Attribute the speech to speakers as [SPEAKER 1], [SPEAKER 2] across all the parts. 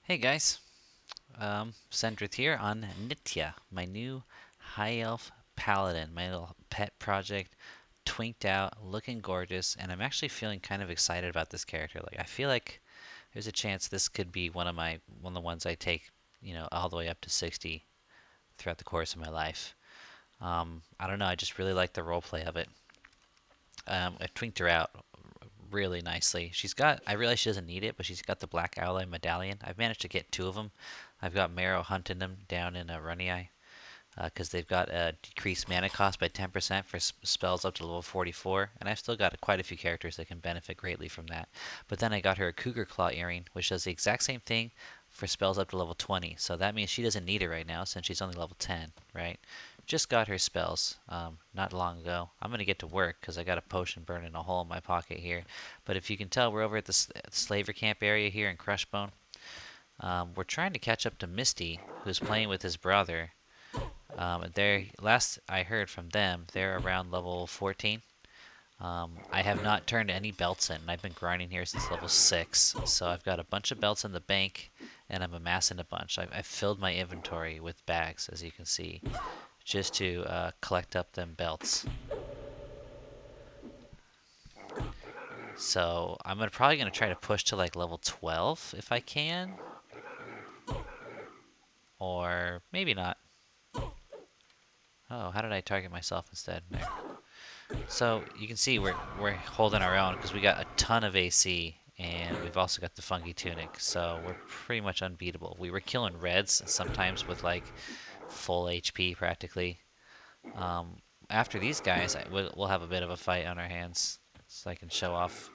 [SPEAKER 1] Hey guys, Sendrith here on Nitya, my new high elf paladin, my little pet project, twinked out, looking gorgeous, and I'm actually feeling kind of excited about this character. Like I feel like there's a chance this could be one of the ones I take, all the way up to 60 throughout the course of my life. I don't know, I just really like the roleplay of it. I twinked her out really nicely. I realize she doesn't need it, but she's got the Black Ally medallion. I've managed to get two of them. I've got Marrow hunting them down in Runii because they've got a decreased mana cost by 10% for spells up to level 44, and I've still got quite a few characters that can benefit greatly from that. But then I got her a Cougar Claw earring, which does the exact same thing for spells up to level 20. So that means she doesn't need it right now since she's only level 10, right? Just got her spells not long ago. I'm going to get to work because I got a potion burning a hole in my pocket here. But if you can tell, we're over at the slaver camp area here in Crushbone. We're trying to catch up to Miisty, who's playing with his brother. Last I heard from them, they're around level 14. I have not turned any belts in. I've been grinding here since level 6, so I've got a bunch of belts in the bank, and I'm amassing a bunch. I've filled my inventory with bags, as you can see, just to collect up them belts. So I'm probably gonna try to push to like level 12 if I can, or maybe not. Oh, how did I target myself instead? There. So you can see we're holding our own because we got a ton of AC and we've also got the funky tunic, so we're pretty much unbeatable. We were killing reds sometimes with like full HP practically. Um, After these guys, we'll have a bit of a fight on our hands, so I can show off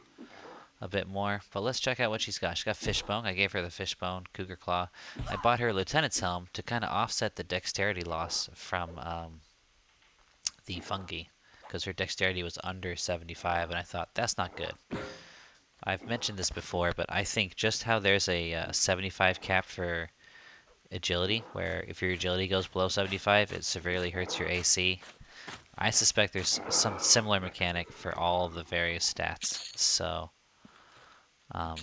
[SPEAKER 1] a bit more. But let's check out what she's got. She's got Fishbone. I gave her the Fishbone, Cougar Claw. I bought her a Lieutenant's Helm to kind of offset the dexterity loss from the fungi because her dexterity was under 75, and I thought that's not good. I've mentioned this before, but I think just how there's a 75 cap for agility, where if your agility goes below 75, it severely hurts your AC. I suspect there's some similar mechanic for all of the various stats, so um,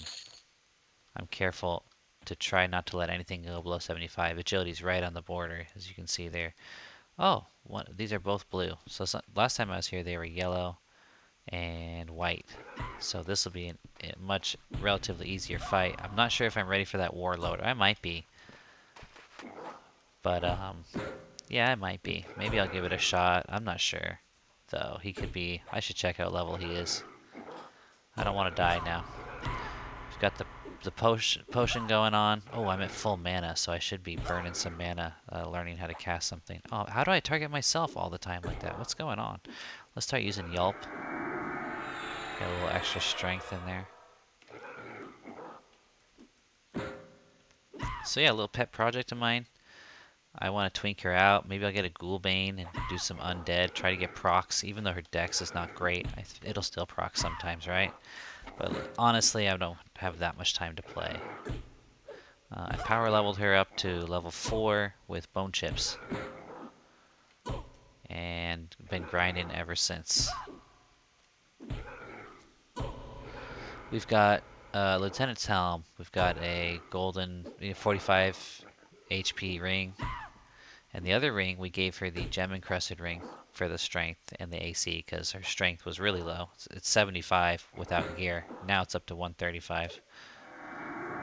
[SPEAKER 1] I'm careful to try not to let anything go below 75. Agility's right on the border, as you can see there. Oh, these are both blue. So last time I was here, they were yellow and white. So this will be a much relatively easier fight. I'm not sure if I'm ready for that warlord. I might be, but yeah, I might be. Maybe I'll give it a shot. I'm not sure, though. He could be. I should check out what level he is. I don't want to die now. We've got the potion going on. Oh, I'm at full mana, so I should be burning some mana, learning how to cast something. Oh, how do I target myself all the time like that? What's going on? Let's start using Yelp. Get a little extra strength in there. So yeah, a little pet project of mine. I want to twink her out. Maybe I'll get a Ghoulbane and do some undead. Try to get procs, even though her dex is not great. It'll still proc sometimes, right? But honestly, I don't have that much time to play. I power leveled her up to level 4 with bone chips. And been grinding ever since. We've got Lieutenant's Helm. We've got a golden 45 HP ring. And the other ring, we gave her the gem encrusted ring for the strength and the AC because her strength was really low. It's 75 without gear. Now it's up to 135.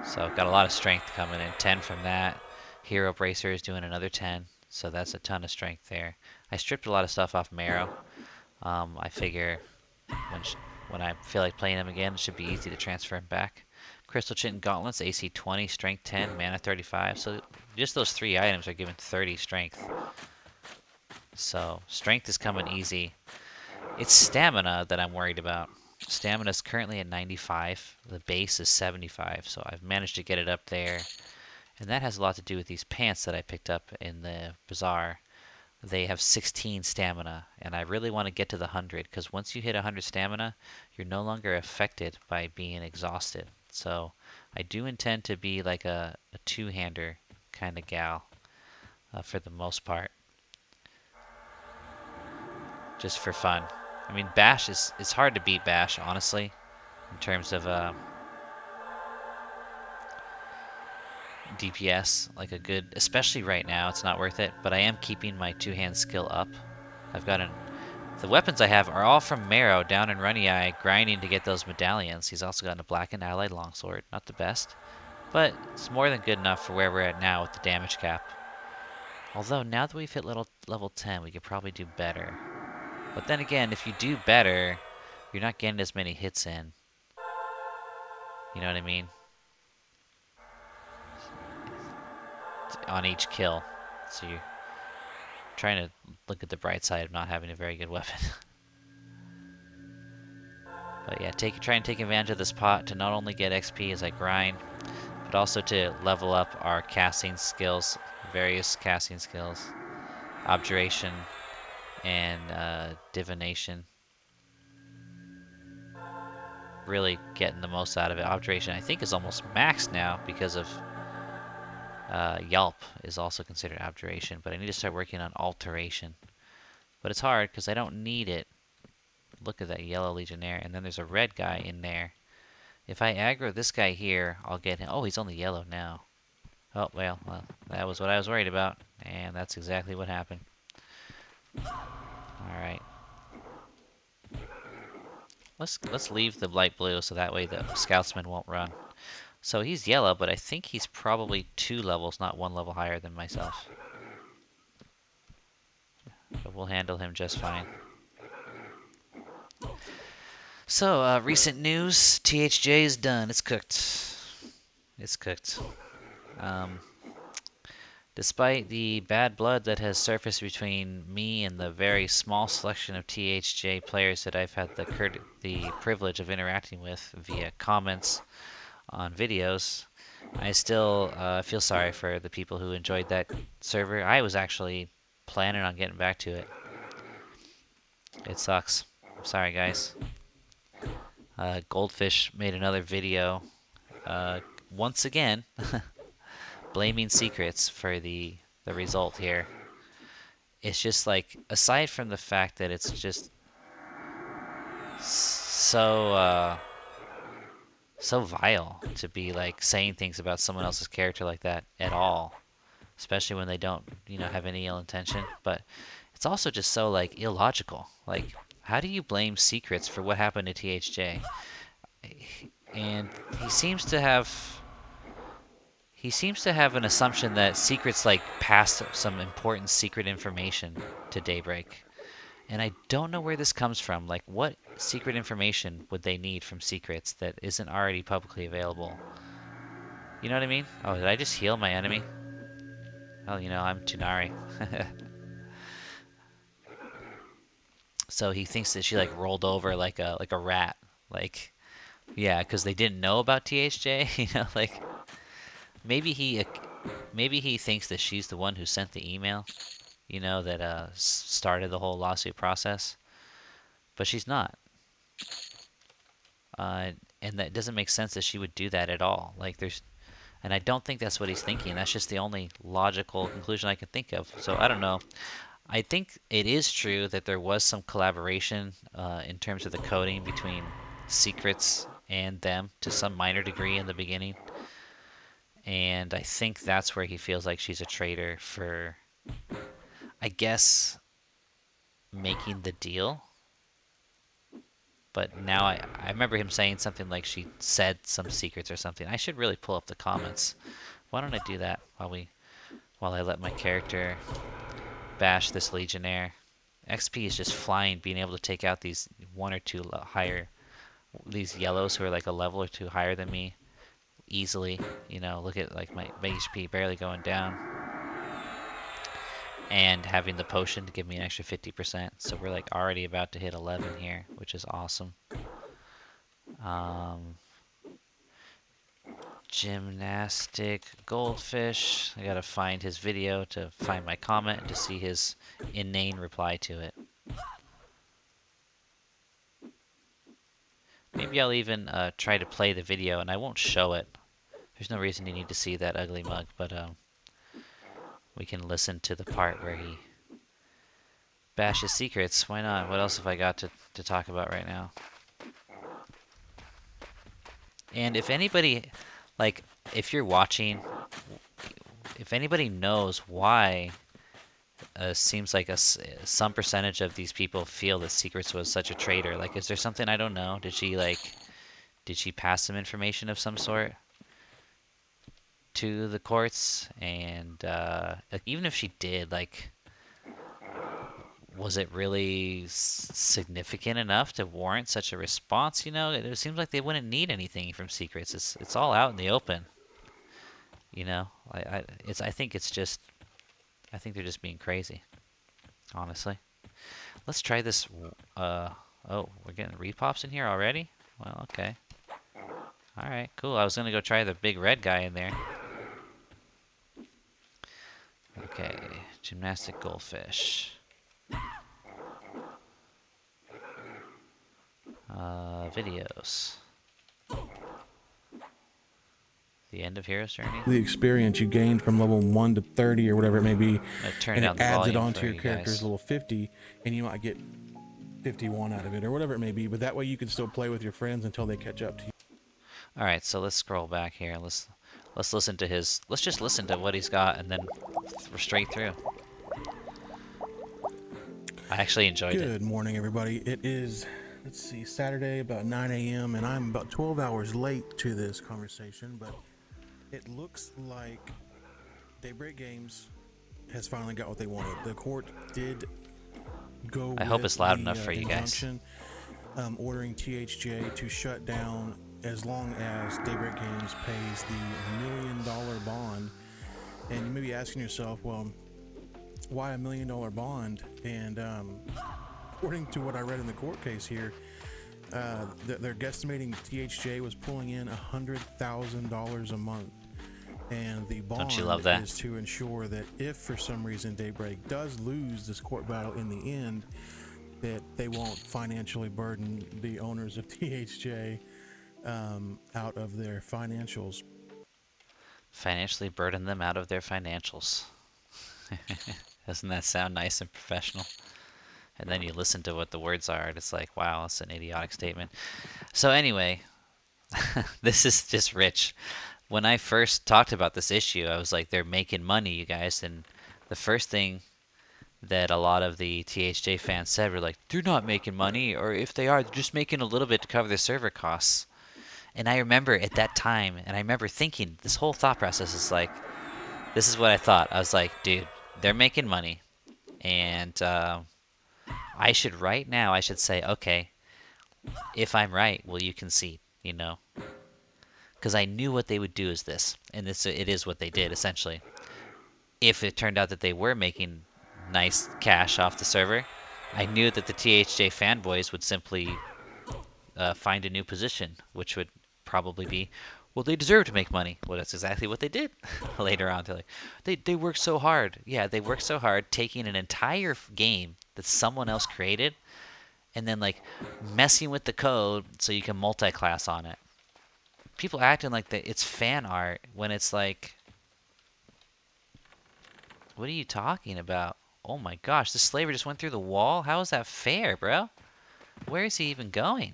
[SPEAKER 1] So got a lot of strength coming in. 10 from that. Hero Bracer is doing another 10. So that's a ton of strength there. I stripped a lot of stuff off Marrow. I figure when I feel like playing him again, it should be easy to transfer him back. Crystal Chin Gauntlets, AC 20, Strength 10, Mana 35. So just those 3 items are giving 30 Strength. So Strength is coming easy. It's Stamina that I'm worried about. Stamina is currently at 95. The base is 75, so I've managed to get it up there. And that has a lot to do with these pants that I picked up in the bazaar. They have 16 stamina, and I really want to get to the 100, because once you hit 100 stamina, you're no longer affected by being exhausted. So I do intend to be like a two-hander kind of gal for the most part, just for fun. I mean, Bash it's hard to beat Bash, honestly, in terms of DPS, like a good, especially right now, it's not worth it, but I am keeping my two-hand skill up. I've got the weapons I have are all from Marrow down in Runny Eye, grinding to get those medallions. He's also got a blackened allied longsword, not the best, but it's more than good enough for where we're at now with the damage cap. Although now that we've hit level 10, we could probably do better. But then again, if you do better, you're not getting as many hits in. You know what I mean? On each kill. So you're trying to look at the bright side of not having a very good weapon. But yeah, try and take advantage of this pot to not only get XP as I grind, but also to level up our casting skills, various casting skills, objuration, and divination. Really getting the most out of it. Objuration, I think, is almost maxed now because of Yelp is also considered abjuration, but I need to start working on alteration. But it's hard because I don't need it. Look at that yellow legionnaire, and then there's a red guy in there. If I aggro this guy here, I'll get him. Oh, he's only yellow now. Oh, well, that was what I was worried about, and that's exactly what happened. Alright. Let's leave the light blue so that way the scoutsman won't run. So he's yellow, but I think he's probably 2 levels, not 1 level higher than myself. But we'll handle him just fine. So, recent news, THJ is done. It's cooked. It's cooked. Despite the bad blood that has surfaced between me and the very small selection of THJ players that I've had the privilege of interacting with via comments on videos, I still feel sorry for the people who enjoyed that server. I was actually planning on getting back to it. It sucks. I'm sorry, guys. Goldfish made another video, once again, blaming secrets for the result here. It's just like, aside from the fact that it's just so so vile to be like saying things about someone else's character like that at all, especially when they don't, have any ill intention. But it's also just so like illogical. Like, how do you blame secrets for what happened to THJ? And he seems to have an assumption that secrets like passed some important secret information to Daybreak. And I don't know where this comes from. Like, what secret information would they need from secrets that isn't already publicly available? You know what I mean? Oh, did I just heal my enemy? Oh, I'm Tunari. So he thinks that she like rolled over like a rat. Like, yeah, because they didn't know about THJ. Like maybe he thinks that she's the one who sent the email. That started the whole lawsuit process, but she's not. And that doesn't make sense that she would do that at all. Like and I don't think that's what he's thinking. That's just the only logical conclusion I can think of. So I don't know. I think it is true that there was some collaboration in terms of the coding between secrets and them to some minor degree in the beginning. And I think that's where he feels like she's a traitor for, I guess, making the deal. But now I remember him saying something like she said some secrets or something. I should really pull up the comments. Why don't I do that while I let my character bash this Legionnaire? XP is just flying, being able to take out these 1 or 2 higher, these yellows who are like a level or 2 higher than me easily. Look at like my HP barely going down. And having the potion to give me an extra 50%. So we're like already about to hit 11 here, which is awesome. Gymnastic Goldfish. I gotta find his video to find my comment and to see his inane reply to it. Maybe I'll even try to play the video and I won't show it. There's no reason you need to see that ugly mug, but we can listen to the part where he bashes secrets. Why not? What else have I got to talk about right now? And if anybody, like, if you're watching, if anybody knows why, seems like some percentage of these people feel that Secrets was such a traitor. Like, is there something I don't know? Did she pass some information of some sort to the courts? And like, even if she did, like, was it really significant enough to warrant such a response? You know, it seems like they wouldn't need anything from Secrets. It's all out in the open. You know, I think it's just, I think they're just being crazy, honestly. Let's try this. Oh, we're getting repops in here already? Well, okay. Alright, cool. I was gonna go try the big red guy in there. Okay, gymnastic goldfish. Videos. The end of Hero's Journey.
[SPEAKER 2] The experience you gained from level 1 to 30 or whatever it may be,
[SPEAKER 1] and
[SPEAKER 2] it adds it onto your character's
[SPEAKER 1] guys.
[SPEAKER 2] level 50, and you might get 51 out of it or whatever it may be, but that way you can still play with your friends until they catch up to you.
[SPEAKER 1] All right, so let's scroll back here. Let's listen to his. Let's just listen to what he's got, and then we're straight through. I actually enjoyed it.
[SPEAKER 2] Good morning, everybody. It is, let's see, Saturday about 9 a.m. and I'm about 12 hours late to this conversation, but it looks like Daybreak Games has finally got what they wanted. The court did go.
[SPEAKER 1] I hope it's loud enough for you guys.
[SPEAKER 2] Ordering THJ to shut down as long as Daybreak Games pays the $1 million bond. And you may be asking yourself, well, why $1 million bond? And according to what I read in the court case here, they're guesstimating THJ was pulling in $100,000 a month. And the bond is to ensure that if for some reason Daybreak does lose this court battle in the end, that they won't financially burden the owners of THJ out of their financials.
[SPEAKER 1] Financially burden them out of their financials. Doesn't that sound nice and professional? And then you listen to what the words are, and it's like, wow, that's an idiotic statement. So anyway, this is just rich. When I first talked about this issue, I was like, they're making money, you guys. And the first thing that a lot of the THJ fans said were like, they're not making money, or if they are, they're just making a little bit to cover their server costs. And I remember at that time, and I remember thinking, this whole thought process is like, this is what I thought. I was like, dude, they're making money. And I should, right now, I should say, okay, if I'm right, will you concede, you know? Because I knew what they would do is this, and it is what they did, essentially. If it turned out that they were making nice cash off the server, I knew that the THJ fanboys would simply find a new position, which would probably be, well, they deserve to make money. Well, that's exactly what they did later on. They're like, they worked so hard. Yeah, they worked so hard taking an entire game that someone else created and then, like, messing with the code so you can multi-class on it. People acting like it's fan art when it's like, what are you talking about? Oh my gosh, this slaver just went through the wall? How is that fair, bro? Where is he even going?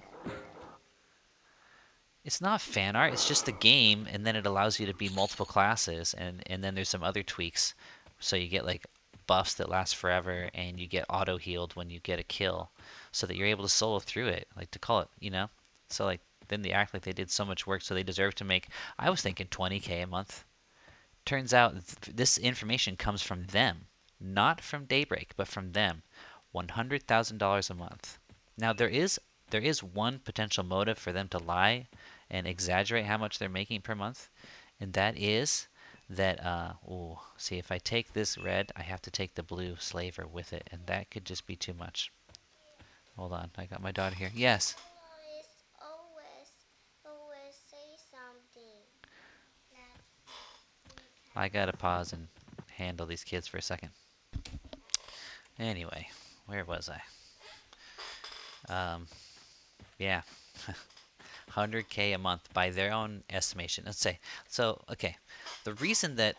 [SPEAKER 1] It's not fan art, it's just the game, and then it allows you to be multiple classes, and then there's some other tweaks. So you get like buffs that last forever, and you get auto healed when you get a kill, so that you're able to solo through it, like to call it, you know? So like, then they act like they did so much work, so they deserve to make, I was thinking 20K a month. Turns out this information comes from them, not from Daybreak, but from them. $100,000 a month. Now there is one potential motive for them to lie and exaggerate how much they're making per month, and that is that see, if I take this red, I have to take the blue slaver with it, and that could just be too much. Hold on, I got my daughter here. Yes.
[SPEAKER 3] Always say something.
[SPEAKER 1] I gotta pause and handle these kids for a second. Anyway, where was I? Yeah. 100K a month by their own estimation. Let's say. So, okay. The reason that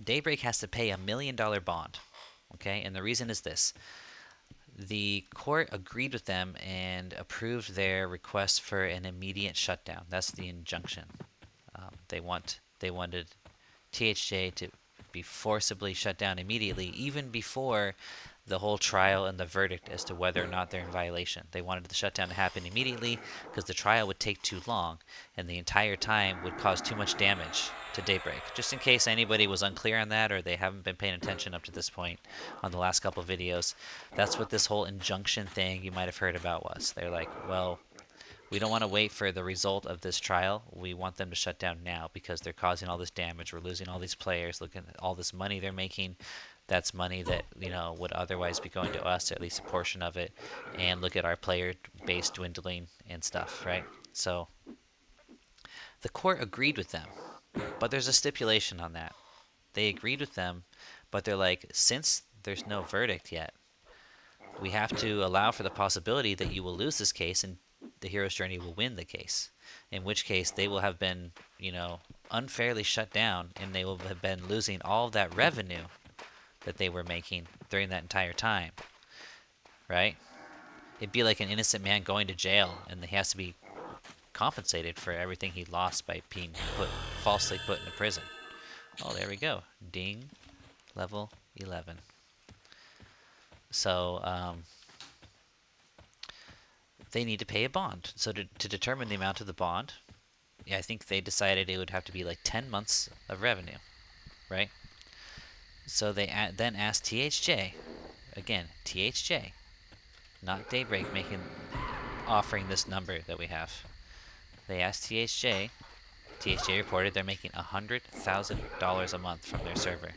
[SPEAKER 1] Daybreak has to pay $1 million bond, okay, and the reason is this. The court agreed with them and approved their request for an immediate shutdown. That's the injunction. They wanted THJ to be forcibly shut down immediately, even before the whole trial and the verdict as to whether or not they're in violation. They wanted the shutdown to happen immediately because the trial would take too long, and the entire time would cause too much damage to Daybreak. Just in case anybody was unclear on that, or they haven't been paying attention up to this point on the last couple of videos, that's what this whole injunction thing you might have heard about was. They're like, well, we don't want to wait for the result of this trial. We want them to shut down now because they're causing all this damage. We're losing all these players. Looking at all this money they're making. That's money that, you know, would otherwise be going to us, at least a portion of it. And look at our player base dwindling and stuff, right? So the court agreed with them, but there's a stipulation on that. They agreed with them, but they're like, since there's no verdict yet, we have to allow for the possibility that you will lose this case and the hero's journey will win the case, in which case they will have been, you know, unfairly shut down, and they will have been losing all of that revenue that they were making during that entire time, right? It'd be like an innocent man going to jail, and he has to be compensated for everything he lost by being falsely put into prison. Oh, there we go. Ding. Level 11. So, they need to pay a bond. So to determine the amount of the bond, I think they decided it would have to be like 10 months of revenue, right? So they then asked THJ, again, THJ, not Daybreak offering this number that we have. They asked THJ. THJ reported they're making $100,000 a month from their server.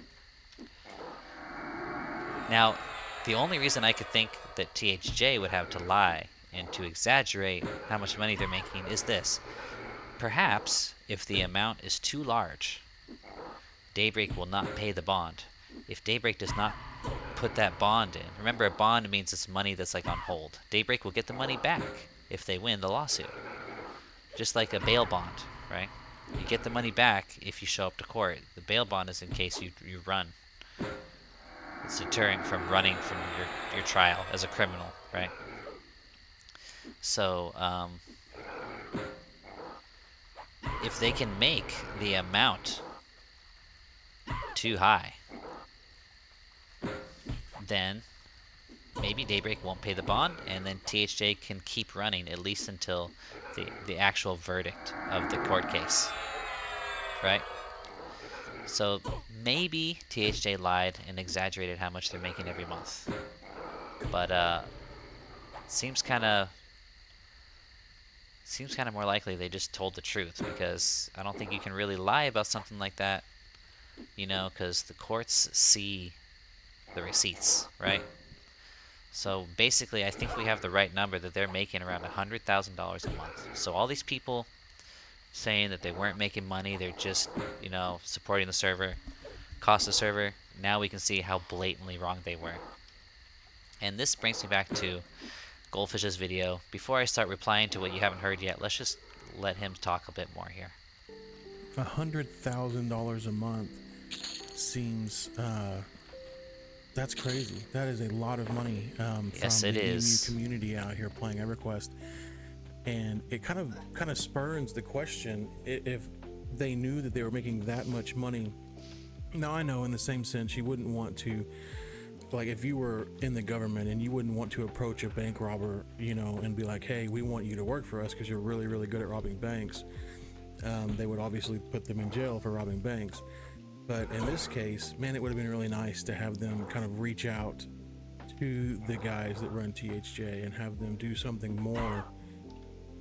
[SPEAKER 1] Now, the only reason I could think that THJ would have to lie and to exaggerate how much money they're making is this. Perhaps, if the amount is too large, Daybreak will not pay the bond. If Daybreak does not put that bond in, remember a bond means it's money that's like on hold. Daybreak will get the money back if they win the lawsuit. Just like a bail bond, right? You get the money back if you show up to court. The bail bond is in case you run. It's deterring from running from your trial as a criminal, right? So, if they can make the amount too high, then maybe Daybreak won't pay the bond, and then THJ can keep running at least until the actual verdict of the court case, right? So maybe THJ lied and exaggerated how much they're making every month, but seems kind of more likely they just told the truth, because I don't think you can really lie about something like that, you know, because the courts see the receipts, right? So basically, I think we have the right number, that they're making around $100,000 a month. So all these people saying that they weren't making money, they're just, you know, supporting the server, cost the server, now we can see how blatantly wrong they were. And this brings me back to Goldfish's video. Before I start replying to what you haven't heard yet, let's just let him talk a bit more here.
[SPEAKER 2] $100,000 a month seems that's crazy. That is a lot of money
[SPEAKER 1] Yes,
[SPEAKER 2] from
[SPEAKER 1] it
[SPEAKER 2] the
[SPEAKER 1] is.
[SPEAKER 2] EMU community out here playing Everquest, and it kind of spurns the question, if they knew that they were making that much money. Now, I know in the same sense you wouldn't want to, like, if you were in the government and you wouldn't want to approach a bank robber, you know, and be like, hey, we want you to work for us because you're really, really good at robbing banks. They would obviously put them in jail for robbing banks. But in this case, man, it would have been really nice to have them kind of reach out to the guys that run THJ and have them do something more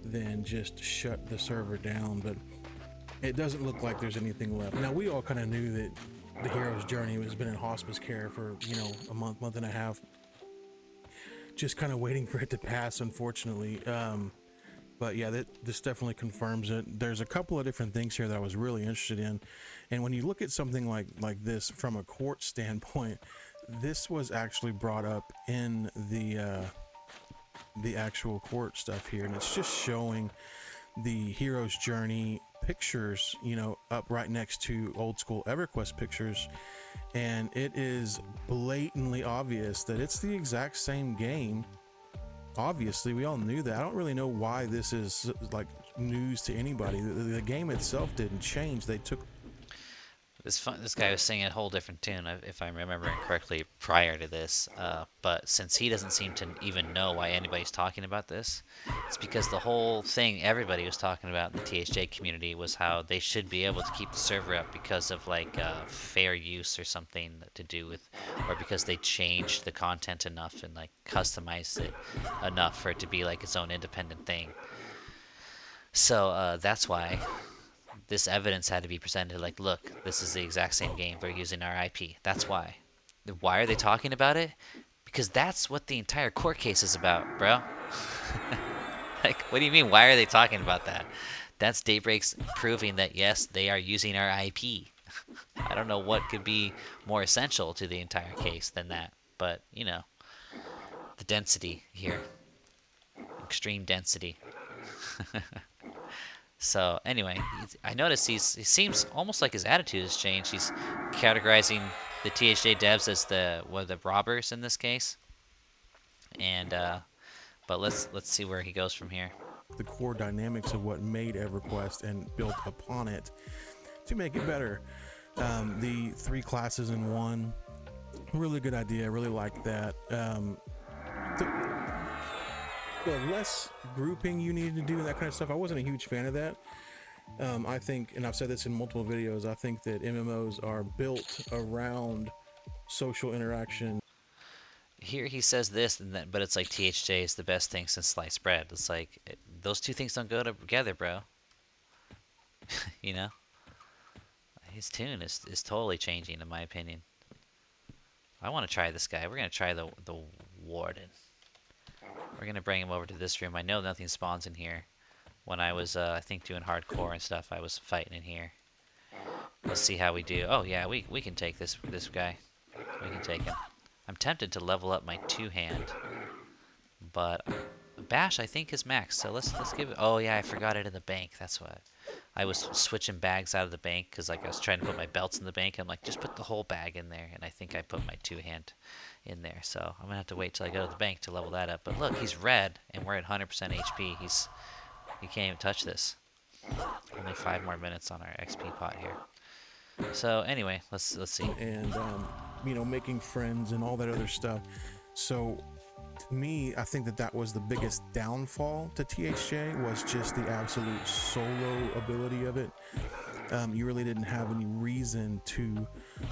[SPEAKER 2] than just shut the server down. But it doesn't look like there's anything left. Now, we all kind of knew that the hero's journey has been in hospice care for, you know, a month and a half, just kind of waiting for it to pass, unfortunately. But yeah, this definitely confirms it. There's a couple of different things here that I was really interested in, and when you look at something like this from a court standpoint, this was actually brought up in the actual court stuff here, and it's just showing the hero's journey pictures, you know, up right next to old school Everquest pictures, and it is blatantly obvious that it's the exact same game. Obviously, we all knew that. I don't really know why this is like news to anybody. The game itself didn't change. They took
[SPEAKER 1] This guy was singing a whole different tune, if I'm remembering correctly, prior to this. But since he doesn't seem to even know why anybody's talking about this, it's because the whole thing everybody was talking about in the THJ community was how they should be able to keep the server up because of like fair use or something to do with, or because they changed the content enough and like customized it enough for it to be like its own independent thing. So that's why this evidence had to be presented. Like, look, this is the exact same game. We're using our IP. That's why. Why are they talking about it? Because that's what the entire court case is about, bro. Like, what do you mean? Why are they talking about that? That's Daybreak's proving that yes, they are using our IP. I don't know what could be more essential to the entire case than that. But, you know, the density here. Extreme density. So anyway, I noticed he seems almost like his attitude has changed. He's categorizing the THJ devs as the robbers in this case, and but let's see where he goes from here.
[SPEAKER 2] The core dynamics of what made EverQuest and built upon it to make it better. The 3 classes in one, really good idea. I really like that. The less grouping you needed to do and that kind of stuff, I wasn't a huge fan of that. I think, and I've said this in multiple videos, I think that MMOs are built around social interaction.
[SPEAKER 1] Here he says this, and then, but it's like THJ is the best thing since sliced bread. It's like those two things don't go together, bro. You know, his tune is totally changing, in my opinion. I want to try this guy. We're gonna try the warden. We're gonna bring him over to this room. I know nothing spawns in here. When I was, I think, doing hardcore and stuff, I was fighting in here. Let's see how we do. Oh yeah, we can take this guy. We can take him. I'm tempted to level up my 2-hand, but Bash I think is max. So let's give it. Oh yeah, I forgot it in the bank. That's what. I was switching bags out of the bank because like I was trying to put my belts in the bank. I'm like, just put the whole bag in there, and I think I put my 2-hand in there. So I'm gonna have to wait till I go to the bank to level that up. But look, he's red, and we're at 100% HP. He can't even touch this. Only 5 more minutes on our XP pot here. So anyway, let's see.
[SPEAKER 2] And you know, making friends and all that other stuff. So to me, I think that was the biggest downfall to THJ, was just the absolute solo ability of it. You really didn't have any reason to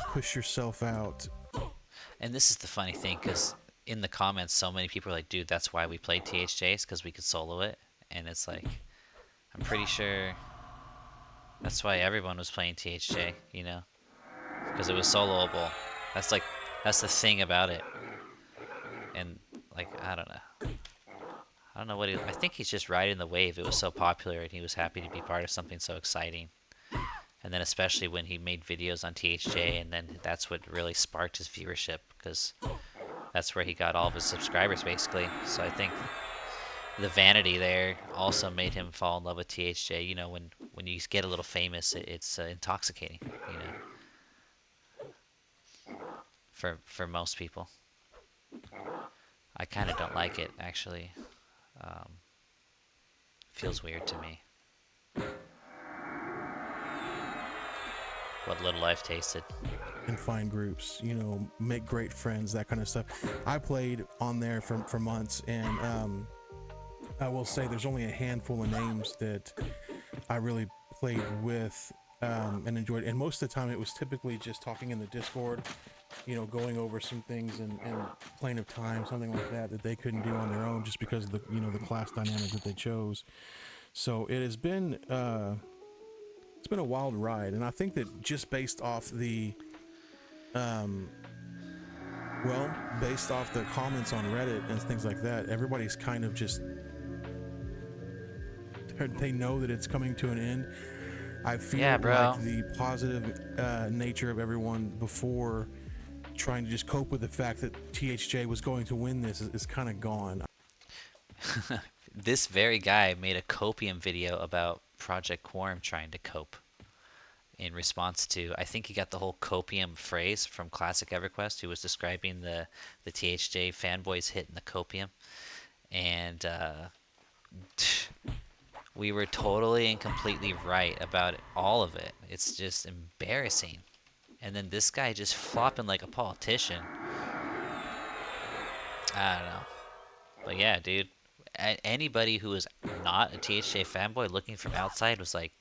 [SPEAKER 2] push yourself out.
[SPEAKER 1] And this is the funny thing, because in the comments, so many people are like, dude, that's why we played THJs, because we could solo it. And it's like, I'm pretty sure that's why everyone was playing THJ, you know? Because it was soloable. That's the thing about it. And, like, I don't know. I don't know what I think he's just riding the wave. It was so popular, and he was happy to be part of something so exciting. And then especially when he made videos on THJ, and then that's what really sparked his viewership, because that's where he got all of his subscribers, basically. So I think the vanity there also made him fall in love with THJ. You know, when you get a little famous, it's intoxicating, you know, for most people. I kind of don't like it, actually. Feels weird to me. What little I've tasted.
[SPEAKER 2] And find groups, you know, make great friends, that kind of stuff. I played on there for months, and I will say there's only a handful of names that I really played with and enjoyed. And most of the time it was typically just talking in the Discord, you know, going over some things and playing of time, something like that they couldn't do on their own just because of the, you know, the class dynamic that they chose. So it has been it's been a wild ride, and I think that just based off the based off the comments on Reddit and things like that, everybody's kind of just, they know that it's coming to an end. I feel like the positive nature of everyone before, trying to just cope with the fact that THJ was going to win this, is kind of gone.
[SPEAKER 1] This very guy made a copium video about Project Quarm trying to cope in response to, I think he got the whole copium phrase from Classic Everquest, who was describing the THJ fanboys hitting the copium. And we were totally and completely right about all of it. It's just embarrassing. and then this guy just flopping like a politician. I don't know. But yeah, dude. Anybody who is not a THJ fanboy looking from outside was like,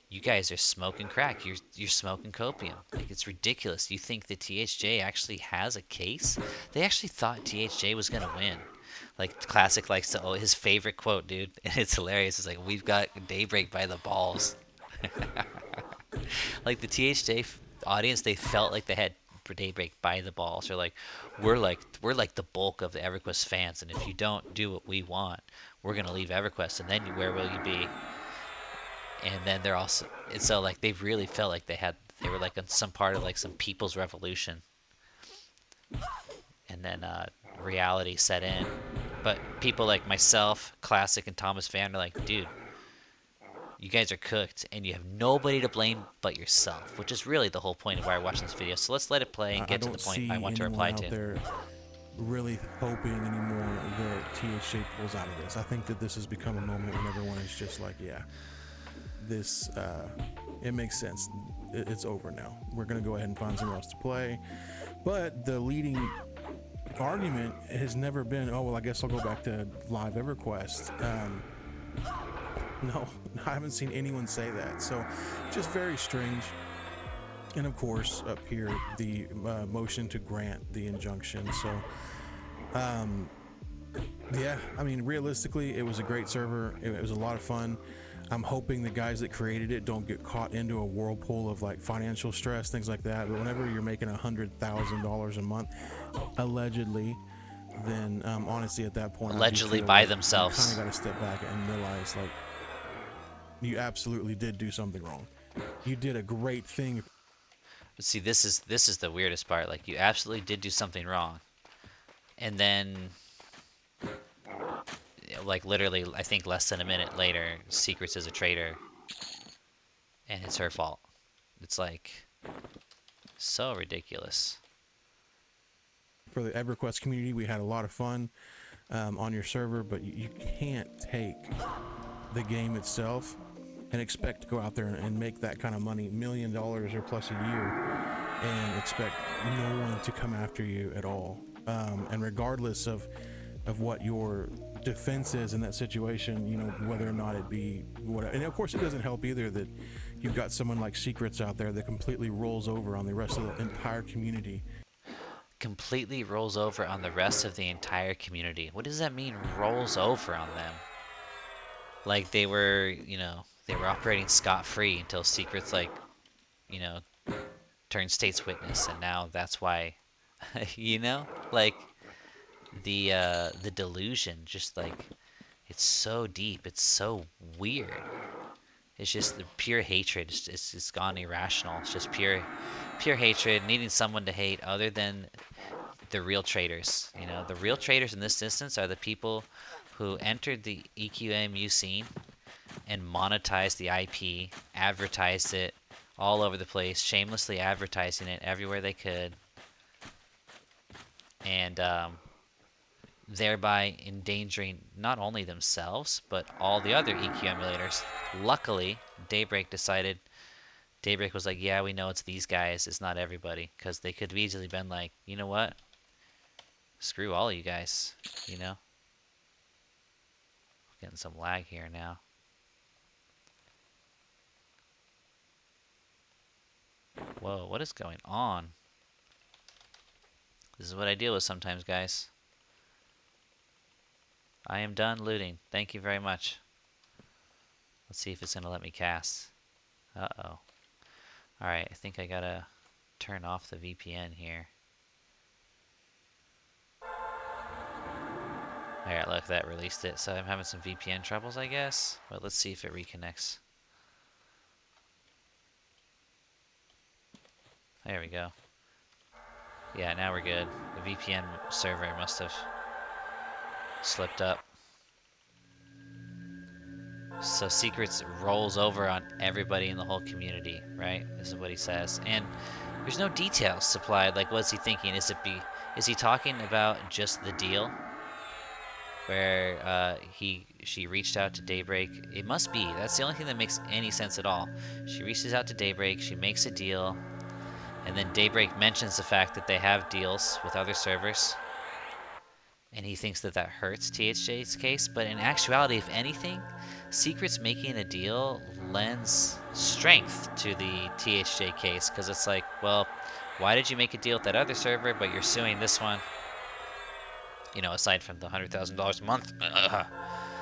[SPEAKER 1] you guys are smoking crack. You're smoking copium. Like, it's ridiculous. You think the THJ actually has a case? They actually thought THJ was gonna win. Like classic, like so his favorite quote, dude, and it's hilarious. It's like, we've got Daybreak by the balls. Like the THJ audience, they felt like they had Daybreak by the balls. They're like the bulk of the Everquest fans, and if you don't do what we want, we're gonna leave Everquest, and then where will you be? And then they're also, it's so like they really felt like they were like on some part of like some people's revolution, and then reality set in. But people like myself, Classic, and Thomas Fan are like, dude, you guys are cooked, and you have nobody to blame but yourself, which is really the whole point of why we're watching this video. So let's let it play and
[SPEAKER 2] I
[SPEAKER 1] get to the
[SPEAKER 2] don't
[SPEAKER 1] point I
[SPEAKER 2] see
[SPEAKER 1] want to
[SPEAKER 2] anyone
[SPEAKER 1] reply
[SPEAKER 2] out
[SPEAKER 1] to.
[SPEAKER 2] there really hoping anymore that THJ pulls out of this. I think that this has become a moment when everyone is just like, yeah, this, it makes sense. It's over now. We're going to go ahead and find somewhere else to play. But the leading argument has never been, oh, well, I guess I'll go back to live Everquest. No, I haven't seen anyone say that. So just very strange. And of course, up here, the motion to grant the injunction. So, yeah, I mean, realistically, it was a great server. It was a lot of fun. I'm hoping the guys that created it don't get caught into a whirlpool of like financial stress, things like that. But whenever you're making $100,000 a month, allegedly, then honestly, at that point,
[SPEAKER 1] Allegedly by
[SPEAKER 2] like
[SPEAKER 1] themselves.
[SPEAKER 2] you kind of got to step back and realize like you absolutely did do something wrong. You did a great thing.
[SPEAKER 1] But see, this is the weirdest part. Like, you absolutely did do something wrong, and then, like, literally, I think less than a minute later, Secrets is a traitor, and it's her fault. It's like so ridiculous.
[SPEAKER 2] For the Everquest community, we had a lot of fun on your server, but you can't take the game itself and expect to go out there and make that kind of money, $1 million or plus a year, and expect no one to come after you at all. And regardless of what your defense is in that situation, you know, whether or not it be what, and of course it doesn't help either that you've got someone like Secrets out there that completely rolls over on the rest of the entire community.
[SPEAKER 1] Completely rolls over on the rest of the entire community. What does that mean, rolls over on them? Like they were, you know, they were operating scot-free until Secrets, like, you know, turned state's witness, and now that's why, you know, like the delusion, just like, it's so deep, it's so weird. It's just the pure hatred. It's gone irrational. It's just pure hatred, needing someone to hate other than the real traitors. You know, the real traitors in this instance are the people who entered the EQMU scene and monetized the IP, advertised it all over the place, shamelessly advertising it everywhere they could, and thereby endangering not only themselves, but all the other EQ emulators. Luckily, Daybreak was like, yeah, we know it's these guys, it's not everybody, because they could have easily been like, you know what? Screw all of you guys, you know? Getting some lag here now. Whoa, what is going on? This is what I deal with sometimes, guys. I am done looting. Thank you very much. Let's see if it's going to let me cast. Uh-oh. Alright, I think I gotta turn off the VPN here. Alright, look, that released it. So I'm having some VPN troubles, I guess. But let's see if it reconnects. There we go. Yeah, now we're good. The VPN server must have slipped up. So Secrets rolls over on everybody in the whole community, right? This is what he says. And there's no details supplied. Like, what's he thinking? Is he talking about just the deal? Where she reached out to Daybreak. It must be. That's the only thing that makes any sense at all. She reaches out to Daybreak. She makes a deal. And then Daybreak mentions the fact that they have deals with other servers, and he thinks that that hurts THJ's case. But in actuality, if anything, Secret's making a deal lends strength to the THJ case, because it's like, well, why did you make a deal with that other server, but you're suing this one? You know, aside from the $100,000 a month.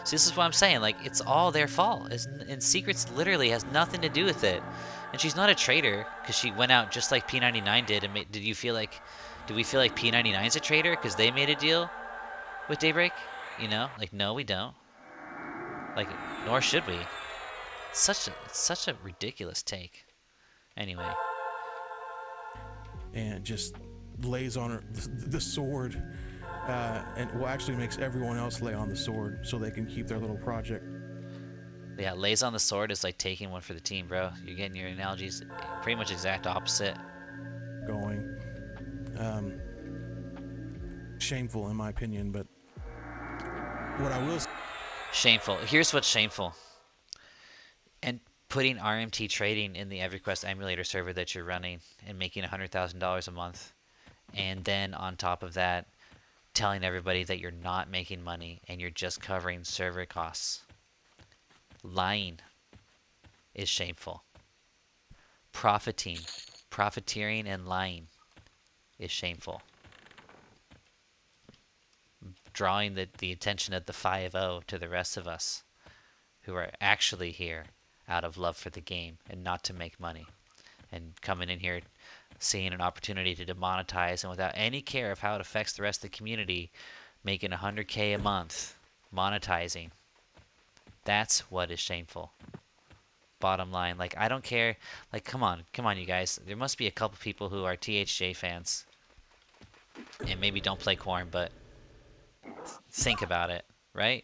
[SPEAKER 1] So this is what I'm saying. Like, it's all their fault. And Secrets literally has nothing to do with it. And she's not a traitor because she went out just like P99 did. And did we feel like P99 is a traitor because they made a deal with Daybreak? You know, like, no, we don't. Like, nor should we. It's such a ridiculous take. Anyway.
[SPEAKER 2] And just lays on her the sword, and well, actually makes everyone else lay on the sword so they can keep their little project.
[SPEAKER 1] Yeah, lays on the sword is like taking one for the team, bro. You're getting your analogies pretty much exact opposite.
[SPEAKER 2] Going. Shameful in my opinion, but what I will say.
[SPEAKER 1] Shameful. Here's what's shameful. And putting RMT trading in the Everquest emulator server that you're running and making $100,000 a month. And then on top of that, telling everybody that you're not making money and you're just covering server costs. Lying is shameful. Profiteering and lying is shameful. Drawing the attention of the 5-0 to the rest of us who are actually here out of love for the game and not to make money. And coming in here seeing an opportunity to demonetize and without any care of how it affects the rest of the community, making $100K a month, monetizing. That's what is shameful. Bottom line, like, I don't care. Like, come on, you guys. There must be a couple people who are THJ fans and maybe don't play Quarm, but think about it, right?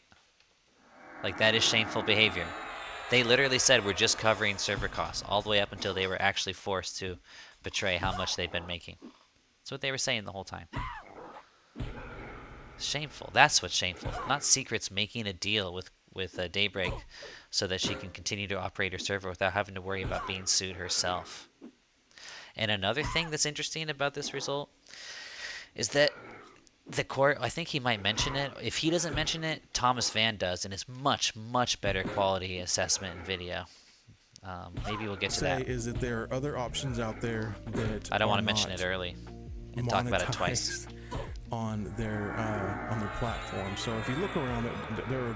[SPEAKER 1] Like, that is shameful behavior. They literally said we're just covering server costs all the way up until they were actually forced to betray how much they've been making. That's what they were saying the whole time. Shameful. That's what's shameful. Not Secrets making a deal with Daybreak so that she can continue to operate her server without having to worry about being sued herself. And another thing that's interesting about this result is that the court, I think he might mention it. If he doesn't mention it, Thomas Van does, and it's much, much better quality assessment and video. Maybe we'll get to that.
[SPEAKER 2] Is that there are other options out there that
[SPEAKER 1] I don't want to mention it early and talk about it twice
[SPEAKER 2] on their platform. So if you look around, there are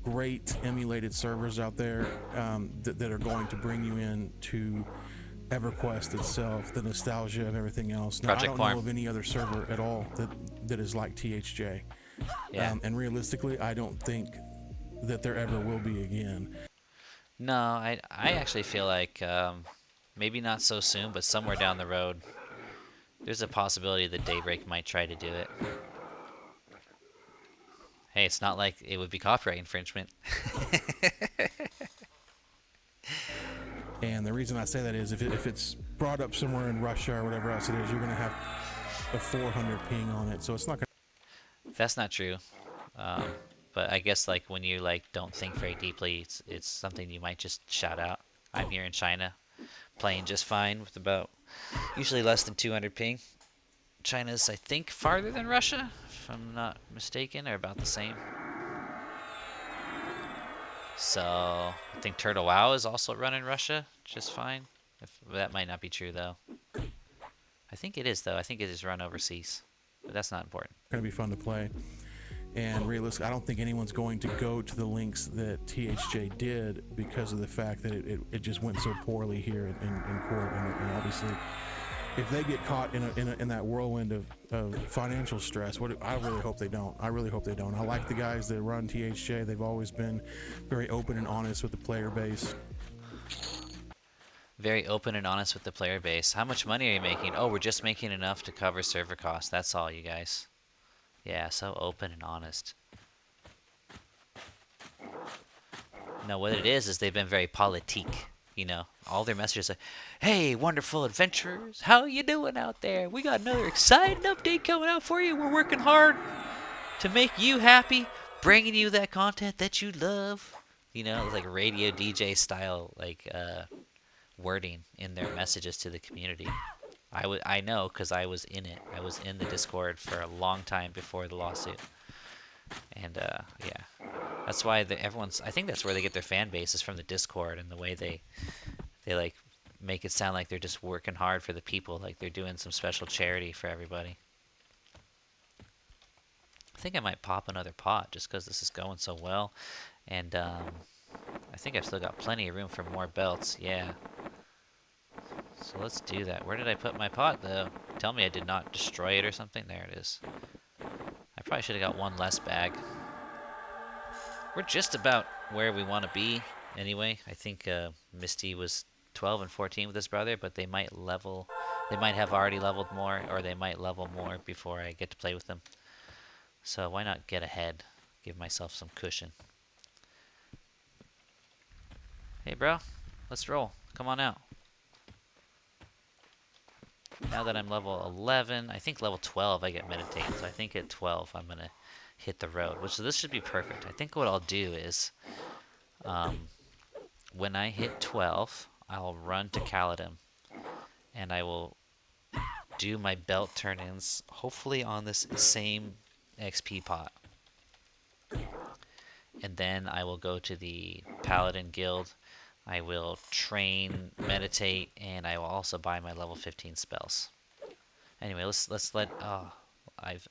[SPEAKER 2] great emulated servers out there that are going to bring you in to Everquest itself, the nostalgia of everything else. Now,
[SPEAKER 1] Project
[SPEAKER 2] I don't
[SPEAKER 1] Quarm.
[SPEAKER 2] know of any other server at all that is like THJ.
[SPEAKER 1] Yeah.
[SPEAKER 2] And realistically, I don't think that there ever will be again.
[SPEAKER 1] No, I actually feel like maybe not so soon, but somewhere down the road, there's a possibility that Daybreak might try to do it. Hey, it's not like it would be copyright infringement.
[SPEAKER 2] And the reason I say that is if it's brought up somewhere in Russia or whatever else it is, you're going to have a 400 ping on it. So it's not going to...
[SPEAKER 1] That's not true. But I guess like when you like don't think very deeply, it's something you might just shout out. I'm here in China, playing just fine with about usually less than 200 ping. China's, I think, farther than Russia, if I'm not mistaken, or about the same. So I think Turtle WoW is also running Russia just fine. That might not be true though. I think it is though. I think it is run overseas, but that's not important.
[SPEAKER 2] Going to be fun to play. And realistically, I don't think anyone's going to go to the links that THJ did because of the fact that it just went so poorly here in court. And obviously, if they get caught in that whirlwind of financial stress, I really hope they don't. I really hope they don't. I like the guys that run THJ. They've always been very open and honest with the player base.
[SPEAKER 1] Very open and honest with the player base. How much money are you making? Oh, we're just making enough to cover server costs. That's all, you guys. Yeah, so open and honest. No, what it is they've been very politique. You know, all their messages are, hey, wonderful adventurers, how you doing out there? We got another exciting update coming out for you. We're working hard to make you happy, bringing you that content that you love. You know, it's like radio DJ style, like, wording in their messages to the community. I know because I was in it. I was in the Discord for a long time before the lawsuit, and yeah, that's why everyone's. I think that's where they get their fan base is from the Discord and the way they like make it sound like they're just working hard for the people, like they're doing some special charity for everybody. I think I might pop another pot just because this is going so well, and I think I've still got plenty of room for more belts. Yeah. So let's do that. Where did I put my pot, though? Tell me I did not destroy it or something. There it is. I probably should have got one less bag. We're just about where we want to be anyway. I think Miisty was 12 and 14 with his brother, but they might level. They might have already leveled more, or they might level more before I get to play with them. So why not get ahead? Give myself some cushion. Hey, bro. Let's roll. Come on out. Now that I'm level 11, I think level 12 I get meditate, so I think at 12 I'm going to hit the road, which this should be perfect. I think what I'll do is, when I hit 12, I'll run to Paladin, and I will do my belt turn-ins, hopefully on this same XP pot. And then I will go to the Paladin guild, I will train, meditate, and I will also buy my level 15 spells. Anyway, let's let. Oh, I
[SPEAKER 2] just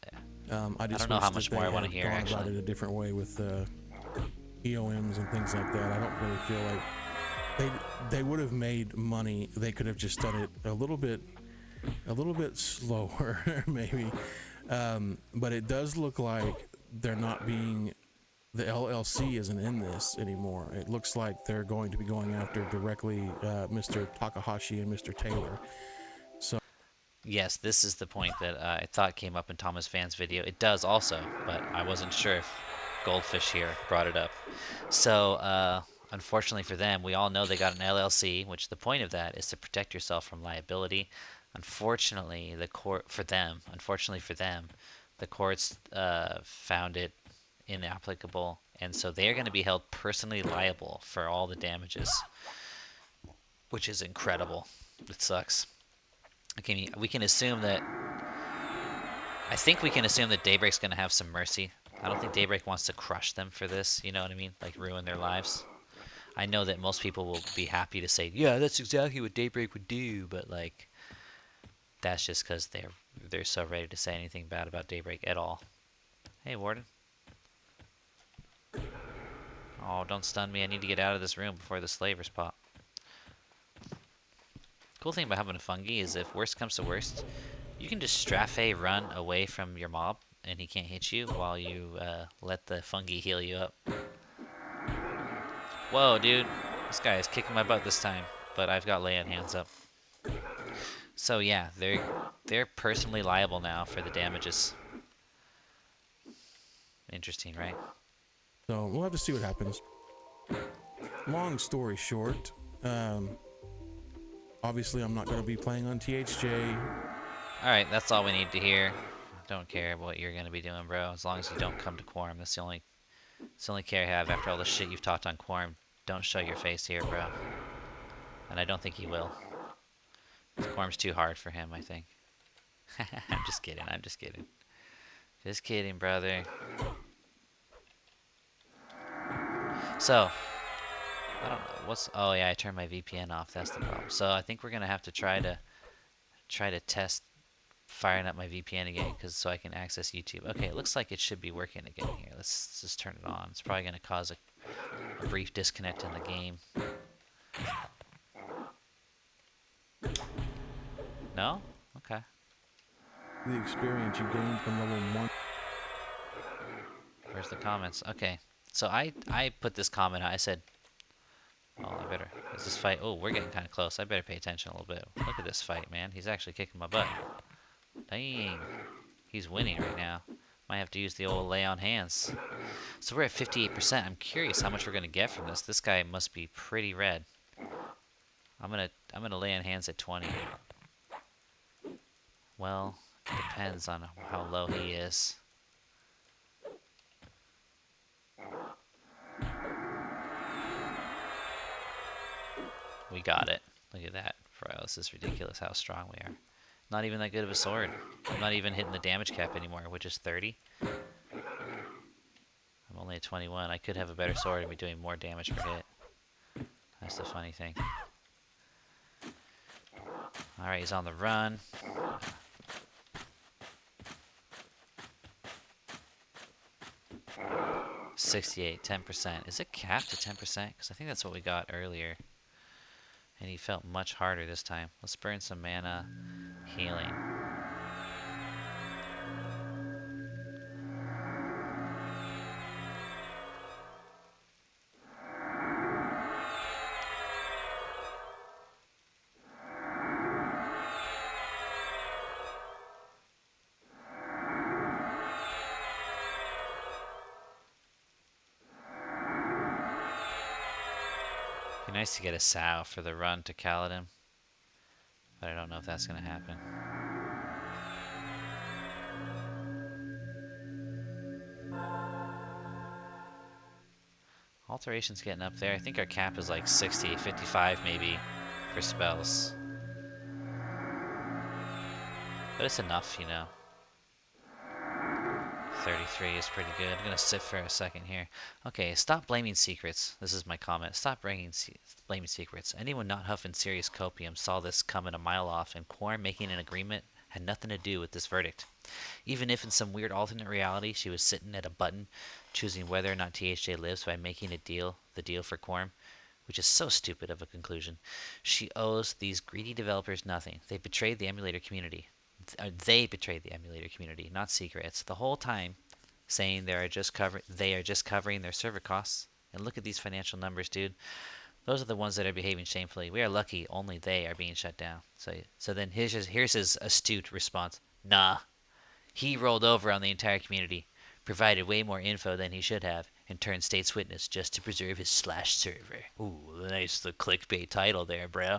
[SPEAKER 1] don't know
[SPEAKER 2] wish
[SPEAKER 1] how
[SPEAKER 2] that
[SPEAKER 1] much
[SPEAKER 2] they
[SPEAKER 1] more I want to
[SPEAKER 2] had
[SPEAKER 1] hear
[SPEAKER 2] gone about
[SPEAKER 1] actually.
[SPEAKER 2] it a different way with EOMs and things like that. I don't really feel like they would have made money. They could have just done it a little bit slower, maybe. But it does look like they're not being. The LLC isn't in this anymore. It looks like they're going to be going after directly Mr. Takahashi and Mr. Taylor. So
[SPEAKER 1] Yes, this is the point that I thought came up in Thomas Van's video. It does also, but I wasn't sure if Goldfish here brought it up. So, unfortunately for them, we all know they got an LLC, which the point of that is to protect yourself from liability. Unfortunately, unfortunately for them, the courts found it inapplicable, and so they are going to be held personally liable for all the damages, which is incredible. It sucks. Okay, we can assume that. I think we can assume that Daybreak's going to have some mercy. I don't think Daybreak wants to crush them for this. You know what I mean? Like ruin their lives. I know that most people will be happy to say, "Yeah, that's exactly what Daybreak would do," but like, that's just because they're so ready to say anything bad about Daybreak at all. Hey, Warden. Oh, don't stun me. I need to get out of this room before the slavers pop. Cool thing about having a fungi is if worst comes to worst, you can just strafe run away from your mob and he can't hit you while you let the fungi heal you up. Whoa, dude. This guy is kicking my butt this time, but I've got lay on hands up. So yeah, they're personally liable now for the damages. Interesting, right?
[SPEAKER 2] So we'll have to see what happens. Long story short, obviously I'm not going to be playing on THJ.
[SPEAKER 1] Alright, that's all we need to hear. Don't care what you're going to be doing, bro. As long as you don't come to Quarm. That's the only care I have after all the shit you've talked on Quarm. Don't show your face here, bro. And I don't think he will. Quarm's too hard for him, I think. I'm just kidding. I'm just kidding. Just kidding, brother. So, I don't know what's. Oh yeah, I turned my VPN off. That's the problem. So I think we're gonna have to try to test firing up my VPN again, so I can access YouTube. Okay, it looks like it should be working again here. Let's just turn it on. It's probably gonna cause a brief disconnect in the game. No? Okay.
[SPEAKER 2] The experience you gained from level 1.
[SPEAKER 1] Where's the comments? Okay. So I put this comment out. I said, oh, I better. Is this fight? Oh, we're getting kind of close. I better pay attention a little bit. Look at this fight, man. He's actually kicking my butt. Dang. He's winning right now. Might have to use the old lay on hands. So we're at 58%. I'm curious how much we're gonna get from this. This guy must be pretty red. I'm gonna lay on hands at 20. Well, it depends on how low he is. We got it. Look at that, bro. This is ridiculous how strong we are. Not even that good of a sword. I'm not even hitting the damage cap anymore, which is 30. I'm only at 21. I could have a better sword and be doing more damage per hit. That's the funny thing. Alright, he's on the run. 68, 10%. Is it capped at 10%? Because I think that's what we got earlier. And he felt much harder this time. Let's burn some mana. Healing. Be nice to get a sow for the run to Paladin. But I don't know if that's going to happen. Alteration's getting up there. I think our cap is like 60, 55 maybe for spells. But it's enough, you know. 33 is pretty good. I'm going to sit for a second here. Okay, stop blaming secrets. This is my comment. Stop blaming secrets. Anyone not huffing serious copium saw this coming a mile off, and Quarm making an agreement had nothing to do with this verdict. Even if in some weird alternate reality she was sitting at a button choosing whether or not THJ lives by making the deal for Quarm, which is so stupid of a conclusion, she owes these greedy developers nothing. They betrayed the emulator community. They betrayed the emulator community, not secrets. The whole time saying they are just covering their server costs. And look at these financial numbers, dude. Those are the ones that are behaving shamefully. We are lucky only they are being shut down. So then here's his astute response. Nah, he rolled over on the entire community, provided way more info than he should have, and turned state's witness just to preserve his slash server. Ooh, nice the clickbait title there, bro.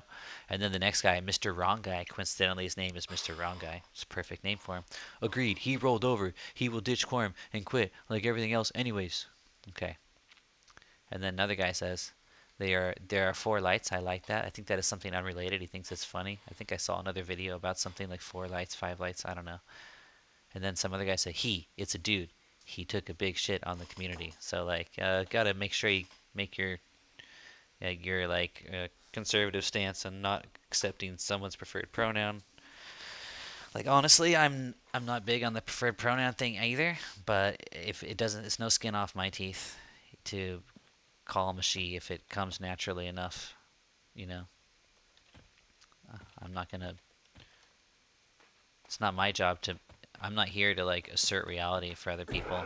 [SPEAKER 1] And then the next guy, Mr. Wrong Guy. Coincidentally, his name is Mr. Wrong Guy. It's a perfect name for him. Agreed. He rolled over. He will ditch Quarm and quit like everything else anyways. Okay. And then another guy says, there are 4 lights. I like that. I think that is something unrelated. He thinks it's funny. I think I saw another video about something like 4 lights, 5 lights. I don't know. And then some other guy said, it's a dude. He took a big shit on the community. So like, gotta make sure you make your conservative stance on not accepting someone's preferred pronoun. Like honestly, I'm not big on the preferred pronoun thing either. But if it doesn't, it's no skin off my teeth to call him a she if it comes naturally enough. You know, I'm not gonna. It's not my job to. I'm not here to like assert reality for other people.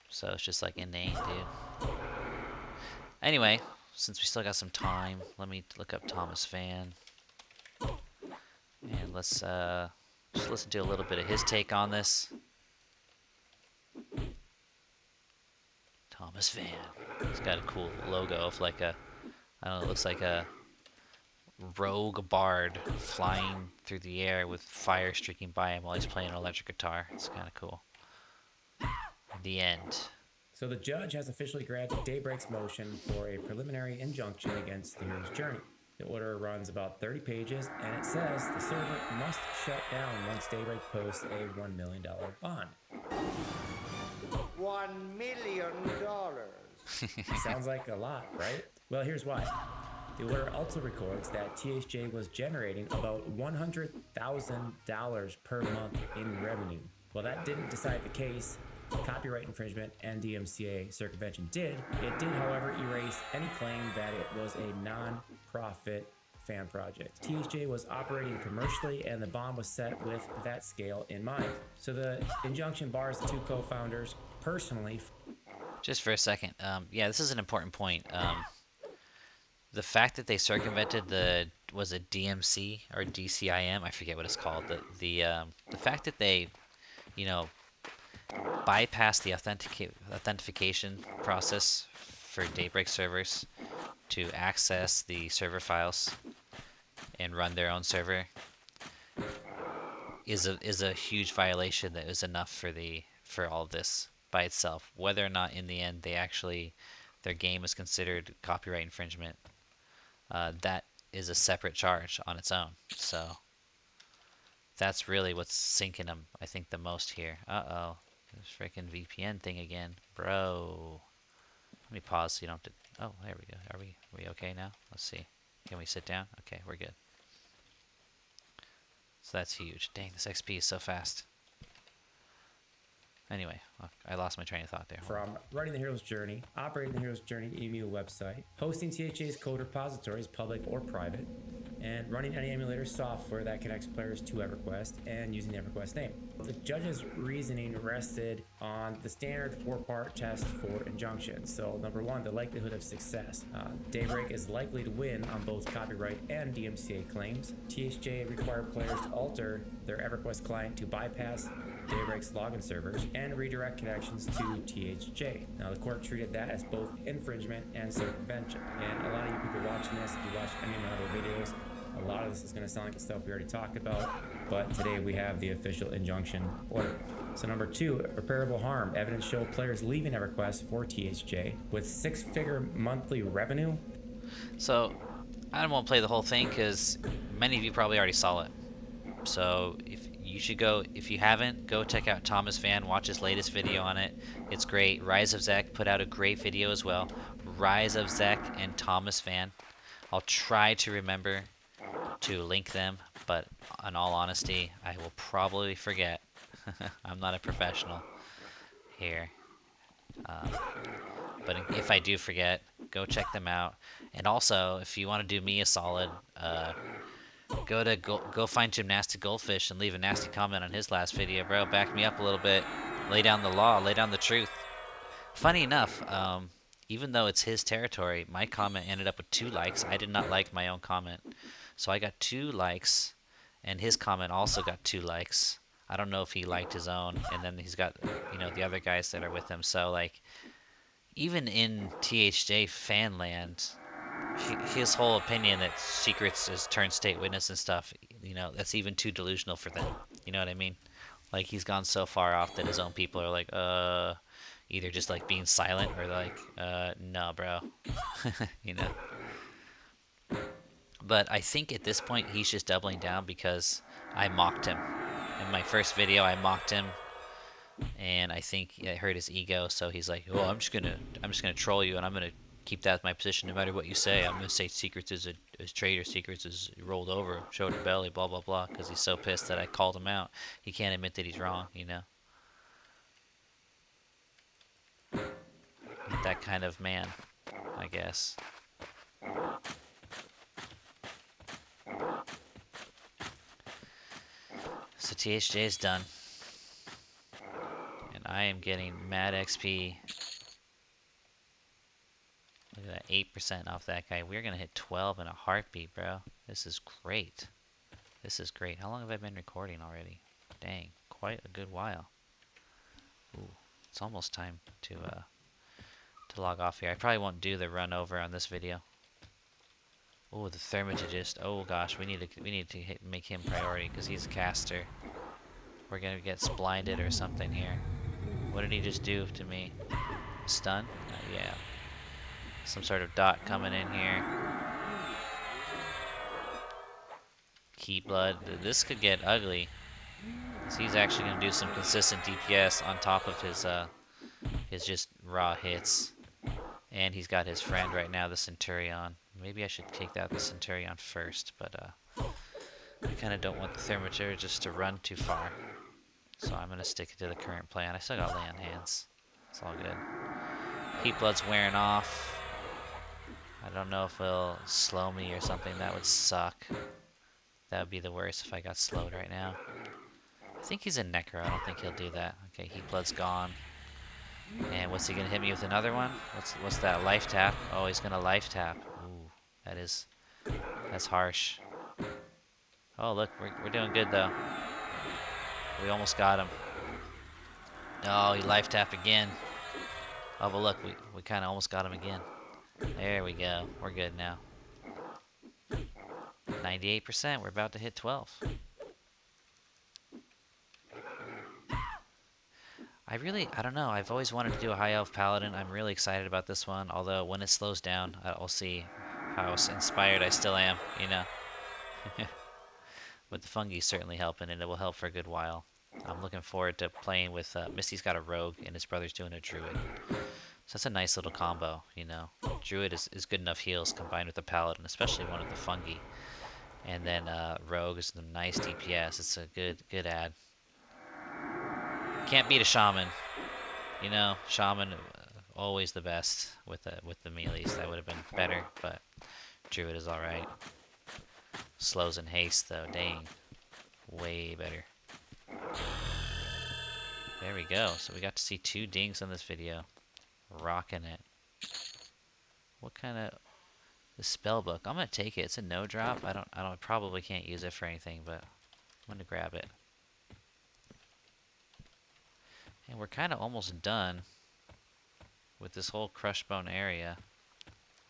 [SPEAKER 1] So it's just like innate, dude. Anyway, since we still got some time, let me look up Thomas Van. And let's just listen to a little bit of his take on this. Thomas Van. He's got a cool logo of like a, I don't know, it looks like a rogue bard flying through the air with fire streaking by him while he's playing an electric guitar. It's kind of cool. The end.
[SPEAKER 4] So the judge has officially granted Daybreak's motion for a preliminary injunction against the hero's journey. The order runs about 30 pages, and it says the server must shut down once Daybreak posts a $1 million bond.
[SPEAKER 5] $1 million.
[SPEAKER 4] Sounds like a lot, right? Well, here's why. The order also records that THJ was generating about $100,000 per month in revenue. Well, that didn't decide the case. Copyright infringement and DMCA circumvention did. It did, however, erase any claim that it was a non-profit fan project. THJ was operating commercially, and the bond was set with that scale in mind. So the injunction bars the 2 co-founders personally.
[SPEAKER 1] Just for a second, yeah, this is an important point. The fact that they circumvented was it DMC or DCIM? I forget what it's called. The fact that they, you know, bypass the authentication process for Daybreak servers to access the server files and run their own server is a huge violation that is enough for all of this. by itself. Whether or not in the end they actually their game is considered copyright infringement, that is a separate charge on its own. So that's really what's sinking them, I think, the most here. Uh-oh. This freaking VPN thing again. Bro. Let me pause so you don't have to... Oh, there we go. Are we okay now? Let's see. Can we sit down? Okay, we're good. So that's huge. Dang, this XP is so fast. Anyway, I lost my train of thought there.
[SPEAKER 4] From running the hero's journey, operating the hero's journey EMU website, hosting THJ's code repositories, public or private, and running any emulator software that connects players to Everquest and using the Everquest name. The judge's reasoning rested on the standard 4-part test for injunction. So number 1, the likelihood of success. Daybreak is likely to win on both copyright and DMCA claims. THJ required players to alter their Everquest client to bypass Daybreak's login servers and redirect connections to THJ. Now the court treated that as both infringement and circumvention. And a lot of you people watching this, if you watch any of my other videos, a lot of this is going to sound like the stuff we already talked about, but today we have the official injunction order. So number 2, repairable harm. Evidence showed players leaving Everquest for THJ with 6-figure monthly revenue.
[SPEAKER 1] So I won't play the whole thing because many of you probably already saw it. So if you haven't, go check out Thomas Van, watch his latest video on it. It's great. Rise of Zek put out a great video as well. Rise of Zek and Thomas Van. I'll try to remember to link them, but in all honesty, I will probably forget. I'm not a professional here. But if I do forget, go check them out. And also, if you want to do me a solid, go find Gymnastic Goldfish and leave a nasty comment on his last video, bro. Back me up a little bit. Lay down the law. Lay down the truth. Funny enough, even though it's his territory, my comment ended up with 2 likes. I did not like my own comment. So I got 2 likes, and his comment also got 2 likes. I don't know if he liked his own, and then he's got, the other guys that are with him. So, like, even in THJ fanland, his whole opinion that Secrets is turned state witness and stuff, that's even too delusional for them. You know what I mean? Like, he's gone so far off that his own people are like, either just, like, being silent or like, no, bro. But I think at this point he's just doubling down because I mocked him. In my first video, I mocked him, and I think it hurt his ego. So he's like, "Oh, I'm just gonna troll you, and I'm gonna keep that as my position no matter what you say. I'm gonna say Secrets is a traitor. Secrets is rolled over, showed her belly, blah blah blah." Because he's so pissed that I called him out. He can't admit that he's wrong. That kind of man, I guess. So THJ is done. And I am getting mad XP. Look at that, 8% off that guy. We're going to hit 12 in a heartbeat, bro. This is great. This is great. How long have I been recording already? Dang, quite a good while. Ooh, it's almost time to log off here. I probably won't do the run over on this video. Oh, the Thermatologist. Oh gosh, we need to make him priority because he's a caster. We're gonna get blinded or something here. What did he just do to me? Stun? Yeah. Some sort of dot coming in here. Keep blood. This could get ugly. So he's actually gonna do some consistent DPS on top of his just raw hits. And he's got his friend right now, the Centurion. Maybe I should take out the Centurion first, but I kind of don't want the Thermatologist to run too far. So I'm going to stick to the current plan. I still got land hands. It's all good. Heat Blood's wearing off. I don't know if it'll slow me or something. That would suck. That would be the worst if I got slowed right now. I think he's a Necro. I don't think he'll do that. Okay, Heat Blood's gone. And what's he gonna hit me with another one? What's that? Life tap? Oh, he's gonna life tap. Ooh, that's harsh. Oh, look, we're doing good though. We almost got him. Oh, he life tapped again. Oh, but look, we kind of almost got him again. There we go. We're good now. 98%. We're about to hit 12. I don't know. I've always wanted to do a high elf paladin. I'm really excited about this one. Although when it slows down, I'll see how inspired I still am. You know, but the fungi certainly helping, and it will help for a good while. I'm looking forward to playing with Misty's got a rogue, and his brother's doing a druid. So that's a nice little combo. You know, druid is good enough heals combined with the paladin, especially one of the fungi, and then rogue is some nice DPS. It's a good add. Can't beat a shaman. You know, shaman always the best with the melees. That would have been better, but druid is all right. Slows and haste though, dang, way better. There we go. So we got to see 2 dings on this video, rocking it. What kind of the spell book? I'm gonna take it. It's a no drop. I probably can't use it for anything, but I'm gonna grab it. And we're kind of almost done with this whole Crushbone area.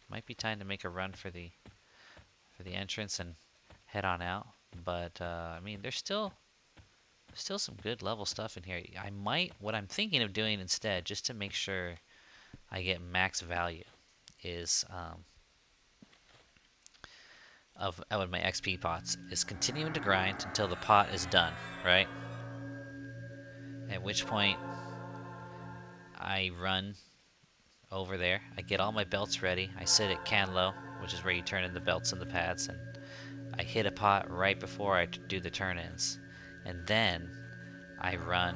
[SPEAKER 1] Might be time to make a run for the entrance and head on out. But I mean, there's still some good level stuff in here. What I'm thinking of doing instead, just to make sure I get max value, is of my XP pots, is continuing to grind until the pot is done, right? At which point I run over there, I get all my belts ready, I sit at Canlow, which is where you turn in the belts and the pads, and I hit a pot right before I do the turn-ins, and then I run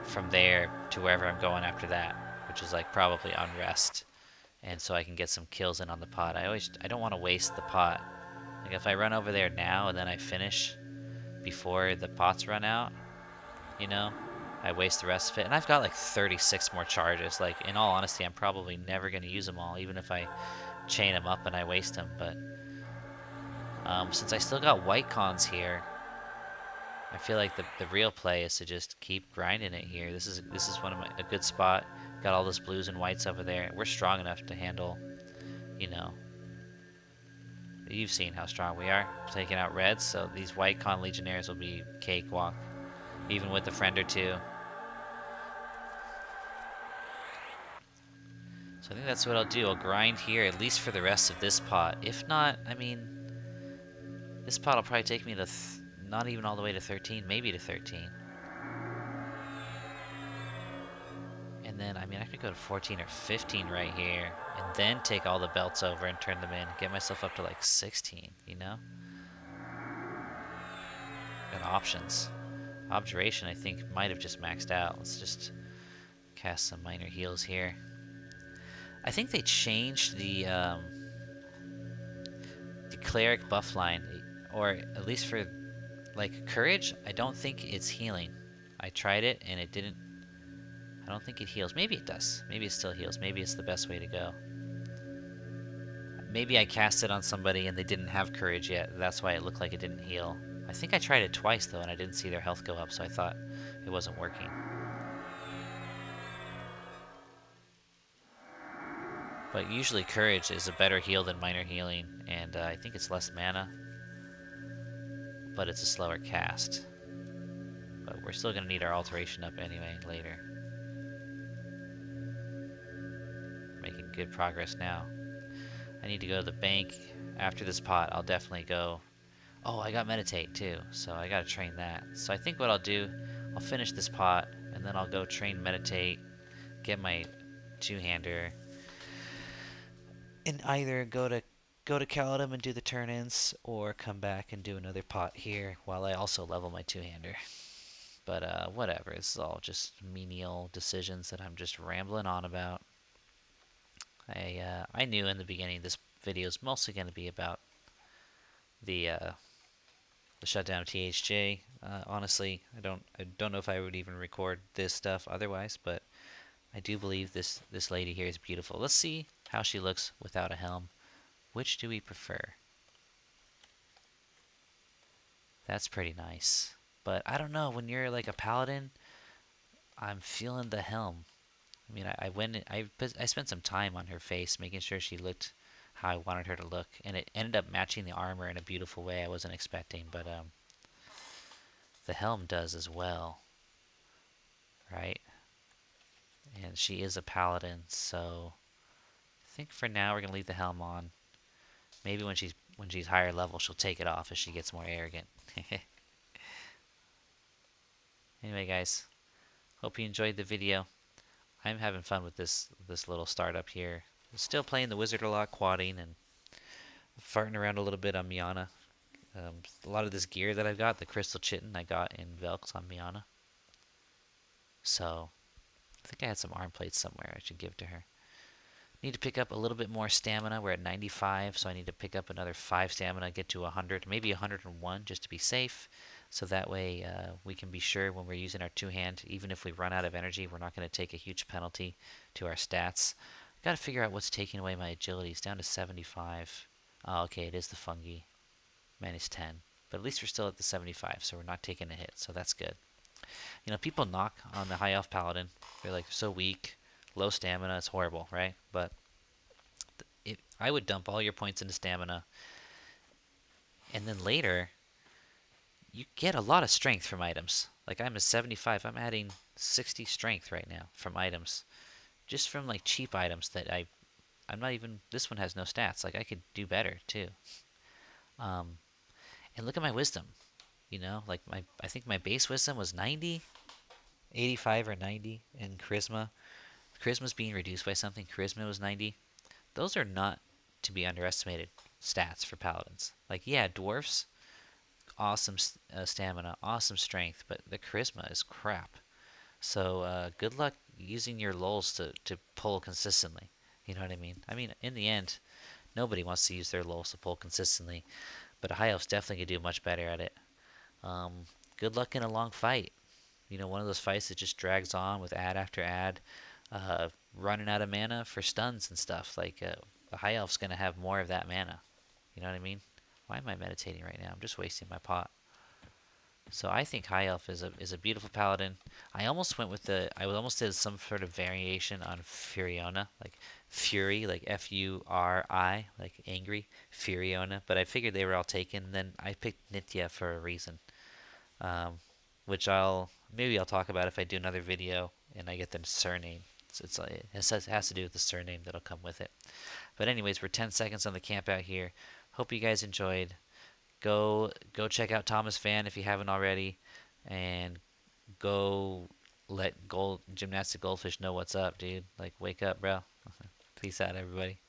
[SPEAKER 1] from there to wherever I'm going after that, which is like probably unrest, and so I can get some kills in on the pot. I don't want to waste the pot. Like if I run over there now and then I finish before the pots run out, you know, I waste the rest of it. And I've got like 36 more charges. Like in all honesty, I'm probably never going to use them all, even if I chain them up and I waste them. But since I still got white cons here, I feel like the real play is to just keep grinding it here. This is a good spot. Got all those blues and whites over there. We're strong enough to handle, you know. You've seen how strong we are, taking out reds, so these white con legionnaires will be cakewalk, even with a friend or two. So I think that's what I'll do. I'll grind here, at least for the rest of this pot. If not, I mean, this pot will probably take me to, not even all the way to 13, maybe to 13. And then, I mean, I could go to 14 or 15 right here, and then take all the belts over and turn them in. Get myself up to like 16, you know? Got options. Objuration, I think, might have just maxed out. Let's just cast some minor heals here. I think they changed the cleric buff line, or at least for, like, courage, I don't think it's healing. I tried it, and it didn't. I don't think it heals. Maybe it does. Maybe it still heals. Maybe it's the best way to go. Maybe I cast it on somebody and they didn't have courage yet. That's why it looked like it didn't heal. I think I tried it twice though and I didn't see their health go up, so I thought it wasn't working. But usually courage is a better heal than minor healing, and I think it's less mana, but it's a slower cast. But we're still going to need our alteration up anyway later. Making good progress now. I need to go to the bank after this pot. I'll definitely go. Oh, I got meditate too, so I got to train that. So I think what I'll do, I'll finish this pot and then I'll go train meditate, get my two-hander, and either go to Paladin and do the turn-ins, or come back and do another pot here while I also level my two-hander. But whatever, this is all just menial decisions that I'm just rambling on about. I knew in the beginning this video is mostly going to be about the shutdown of THJ. Honestly, I don't know if I would even record this stuff otherwise, but I do believe this lady here is beautiful. Let's see how she looks without a helm. Which do we prefer? That's pretty nice. But I don't know, when you're like a paladin, I'm feeling the helm. I mean, I spent some time on her face, making sure she looked how I wanted her to look, and it ended up matching the armor in a beautiful way I wasn't expecting, but the helm does as well, right? and she is a paladin, so I think for now we're gonna leave the helm on. Maybe when she's higher level, she'll take it off as she gets more arrogant. Anyway, guys, hope you enjoyed the video. I'm having fun with this little startup here. Still playing the wizard a lot, quadding and farting around a little bit on Miana. A lot of this gear that I've got, the crystal chitin I got in Velks on Miana. So I think I had some arm plates somewhere I should give to her. Need to pick up a little bit more stamina. We're at 95, so I need to pick up another 5 stamina, get to 100, maybe 101 just to be safe. So that way we can be sure when we're using our two-hand, even if we run out of energy, we're not going to take a huge penalty to our stats. Got to figure out what's taking away my agility. It's down to 75. Oh, okay, it is the fungi. Minus 10. But at least we're still at the 75, so we're not taking a hit, so that's good. You know, people knock on the high elf paladin. They're like, so weak, low stamina, it's horrible, right? But I would dump all your points into stamina, and then later, you get a lot of strength from items. Like I'm a 75, I'm adding 60 strength right now from items. Just from like cheap items that I'm not even, this one has no stats. Like I could do better too. Um, and look at my wisdom. You know, like I think my base wisdom was 90, 85 or 90 in charisma. Charisma's being reduced by something. Charisma was 90. Those are not to be underestimated stats for paladins. Like yeah, dwarfs, awesome stamina, awesome strength, but the charisma is crap. So good luck using your lulls to pull consistently. You know what I mean? I mean, in the end, nobody wants to use their lulls to pull consistently, but a high elf's definitely could do much better at it. Um, Good luck in a long fight. You know, one of those fights that just drags on with ad after ad, running out of mana for stuns and stuff. Like the high elf's gonna have more of that mana. You know what I mean? Why am I meditating right now? I'm just wasting my pot. So I think High Elf is a beautiful paladin. I almost went with I almost did some sort of variation on Furiona, like Fury, like Furi, like angry Furiona. But I figured they were all taken. Then I picked Nitya for a reason, um, which maybe I'll talk about if I do another video and I get the surname. It has to do with the surname that'll come with it. But anyways, we're 10 seconds on the camp out here. Hope you guys enjoyed. Go check out Thomas Fan if you haven't already, and go let Gymnastic Goldfish know what's up, dude. Like, wake up, bro. Peace out, everybody.